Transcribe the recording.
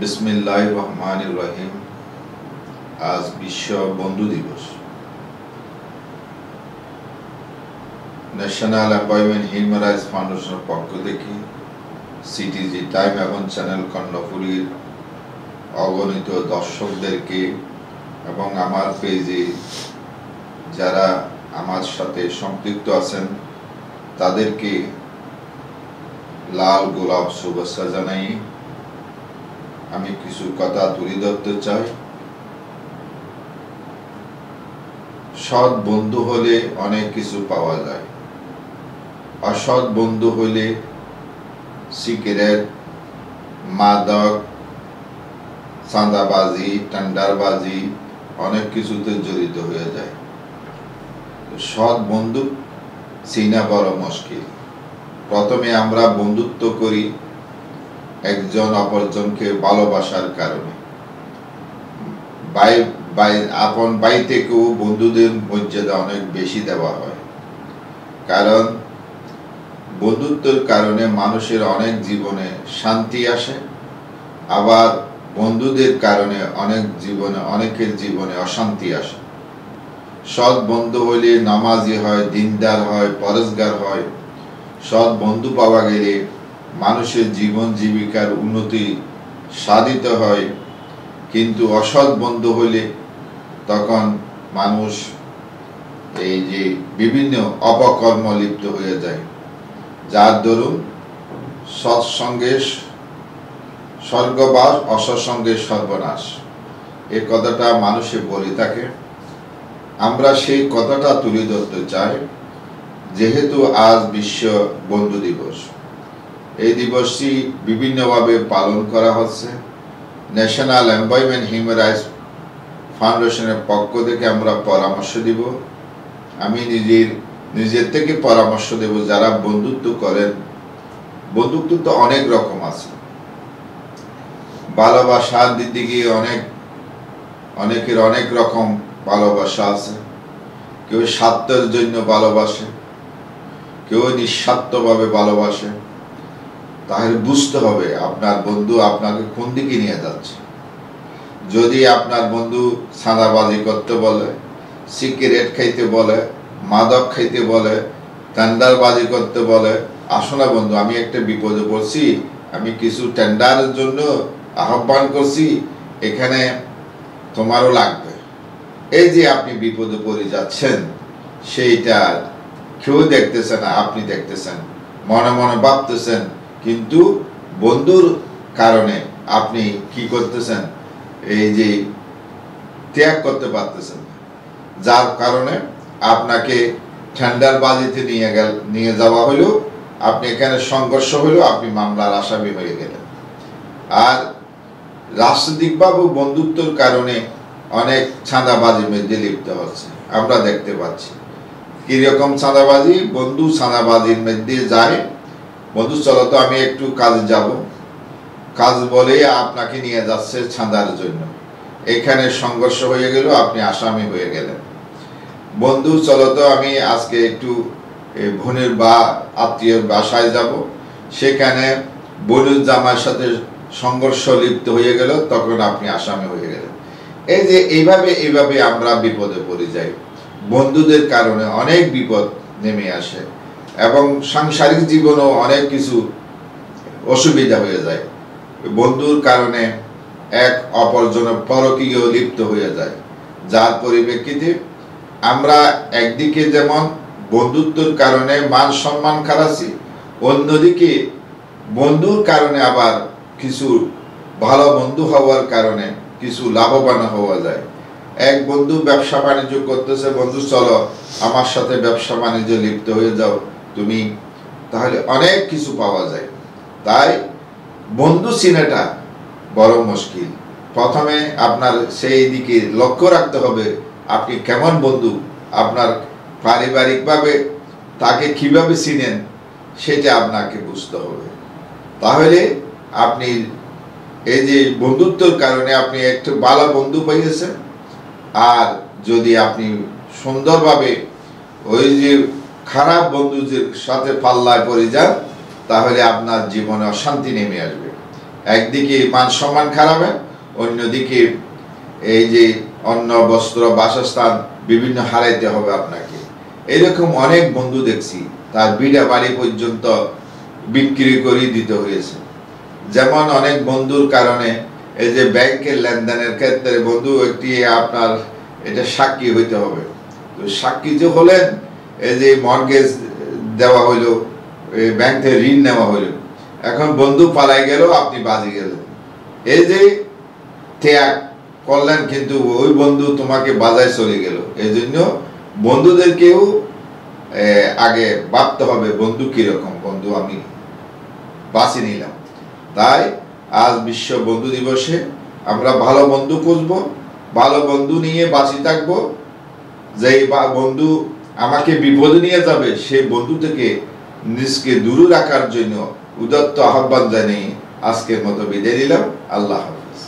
বিসমিল্লাহির রহমানির রহিম। আজ বিশ্ব বন্ধু দিবস। ন্যাশনাল এমপ্লয়মেন্ট হিউম্যান রাইটস ফাউন্ডেশনের পক্ষ থেকে সিটিজি টাইম এবং চ্যানেল কর্ণফুলীর অগণিত দর্শকদেরকে এবং আমার পেজে যারা আমার সাথে সম্পৃক্ত আছেন তাদেরকে লাল গোলাপ শুভেচ্ছা জানাই। আমি কিছু কথা তুলে ধরতে চাই। সৎ বন্ধু হলে অনেক কিছু পাওয়া যায়, অসৎ বন্ধু হলে সিগারেট, মাদক, চাঁদাবাজি, টেন্ডারবাজি অনেক কিছুতে জড়িত হয়ে যায়। সৎ বন্ধু চিনা বড় মুশকিল। প্রথমে আমরা বন্ধুত্ব করি একজন অপরজনকে ভালোবাসার কারণে। আপন ভাই থেকেও বন্ধুদের মর্যাদা অনেক বেশি দেওয়া হয়, কারণ বন্ধুত্বের কারণে মানুষের অনেক জীবনে শান্তি আসে, আবার বন্ধুদের কারণে অনেকের জীবনে অশান্তি আসে। সৎ বন্ধু হলে নামাজি হয়, দিনদার হয়, পরেশগার হয়। সৎ বন্ধু পাওয়া গেলে মানুষের জীবন জীবিকার উন্নতি সাধিত হয়। কিন্তু অসৎ বন্ধু হলে তখন মানুষ এই যে বিভিন্ন অপকর্ম লিপ্ত হয়ে যায়, যার দরুন সৎসঙ্গে স্বর্গবাস, অসৎসঙ্গে সর্বনাশ। এই কথাটা মানুষে বলে থাকে। আমরা সেই কথাটা তুলে ধরতে চাই, যেহেতু আজ বিশ্ব বন্ধু দিবস। এই দিবসটি বিভিন্নভাবে পালন করা হচ্ছে। ন্যাশনাল এমপ্লয়মেন্ট হিউম্যান রাইটস ফাউন্ডেশনের পক্ষ থেকে আমরা পরামর্শ দিব। আমি নিজের থেকে পরামর্শ দেব, যারা বন্ধুত্ব করেন। বন্ধুত্ব তো অনেক রকম আছে। ভালোবাসার দিকে অনেকের অনেক রকম ভালোবাসা আছে। কেউ স্বার্থের জন্য ভালোবাসে, কেউ নিঃস্বার্থভাবে ভালোবাসে। তাহলে বুঝতে হবে আপনার বন্ধু আপনাকে কোন দিকে নিয়ে যাচ্ছে। যদি আপনার বন্ধু চাঁদাবাজি করতে বলে, সিগারেট খাইতে বলে, মাদক খাইতে বলে, টেন্ডারবাজি করতে বলে, আসো না বন্ধু, আমি একটা বিপদে পড়ছি, আমি কিছু টেন্ডারের জন্য আহ্বান করছি, এখানে তোমারও লাগবে। এই যে আপনি বিপদে পড়ে যাচ্ছেন, সেইটা কেউ দেখতেছে না, আপনি দেখতেছেন, মনে মনে ভাবতেছেন, কিন্তু বন্ধুর কারণে আপনি কি করতেছেন, এই যে ত্যাগ করতে পারতেছেন, যার কারণে আপনাকে টেন্ডারবাজিতে নিয়ে যাওয়া হলো, আপনি এখানে সংঘর্ষ হলো, আপনি মামলার আসামি হয়ে গেলেন। আর রাজনৈতিকভাবে বন্ধুত্বের কারণে অনেক চাঁদাবাজির মধ্যে লিপ্ত হচ্ছে, আমরা দেখতে পাচ্ছি। কিরকম চাঁদাবাজি? বন্ধু চাঁদাবাজির মধ্যে যায়, বন্ধু চলো তো আমি একটু কাজে যাব, কাজ বলে আপনাকে নিয়ে যাচ্ছে চাঁদার জন্য। এখানে সংঘর্ষ হয়ে গেল, আপনি আসামি হয়ে গেলেন। বন্ধু চলো তো আমি আজকে একটু বোনের বা আত্মীয়র বাসায় যাব, সেখানে বোনের জামার সাথে সংঘর্ষ লিপ্ত হয়ে গেল, তখন আপনি আসামি হয়ে গেলেন। এই যে এইভাবে আমরা বিপদে পড়ে যাই। বন্ধুদের কারণে অনেক বিপদ নেমে আসে এবং সাংসারিক জীবনেও অনেক কিছু অসুবিধা হয়ে যায়। বন্ধুর কারণে এক অপরজনের পরকীয় লিপ্ত হয়ে যায়, যার পরিপ্রেক্ষিতে আমরা একদিকে যেমন বন্ধুত্বের কারণে মান সম্মান খারাচ্ছি, অন্যদিকে বন্ধুর কারণে আবার কিছু ভালো বন্ধু হওয়ার কারণে কিছু লাভবান হওয়া যায়। এক বন্ধু ব্যবসা বাণিজ্য করতেছে, বন্ধু চলো আমার সাথে ব্যবসা বাণিজ্য লিপ্ত হয়ে যাও তুমি, তাহলে অনেক কিছু পাওয়া যায়। তাই বন্ধু চিনাটা বড় মুশকিল। প্রথমে আপনার সেই দিকে লক্ষ্য রাখতে হবে, আপনি কেমন বন্ধু, আপনার পারিবারিকভাবে তাকে কিভাবে চিনেন সেটা আপনাকে বুঝতে হবে। তাহলে আপনি এই যে বন্ধুত্বের কারণে আপনি একটু ভালো বন্ধু পেয়েছেন, আর যদি আপনি সুন্দরভাবে ওই যে খারাপ বন্ধুদের সাথে পাল্লায় পড়ে যান, তাহলে আপনার জীবনে অশান্তি নেমে আসবে একদিকে মান সম্মান খারাপের, অন্যদিকে এই যে অন্ন বস্ত্র বাসস্থান বিভিন্ন হারাইতে হবে আপনাকে। এরকম অনেক বন্ধু দেখছি তার বিড়া বাড়ি পর্যন্ত বিক্রি করে দিতে হয়েছে। যেমন অনেক বন্ধুর কারণে এই যে ব্যাংকের লেনদেনের ক্ষেত্রে বন্ধু একটি আপনার এটা সাক্ষী হইতে হবে। তো সাক্ষী যে হলেন, এই যে মর্গেজ দেওয়া হইলো, ব্যাংক থেকে ঋণ নেওয়া হইলো, এখন বন্ধু পালাই গেল, আপনি বাজি গেলেন, এই যে ত্যাগ করলেন, কিন্তু ওই বন্ধু তোমাকে বাজায় চলে গেল। এই জন্য বন্ধুদেরকেও আগে ভাবতে হবে বন্ধু কিরকম বন্ধু আমি বাছি নিলাম। তাই আজ বিশ্ব বন্ধু দিবসে আমরা ভালো বন্ধু খুঁজবো, ভালো বন্ধু নিয়ে বাঁচি থাকবো। যে বন্ধু আমাকে বিপদে নিয়ে যাবে সেই বন্ধু থেকে নিজকে দূরে রাখার জন্য উদাত্ত আহ্বান জানিয়ে আজকের মতো বিদায় নিলাম। আল্লাহ হাফেজ।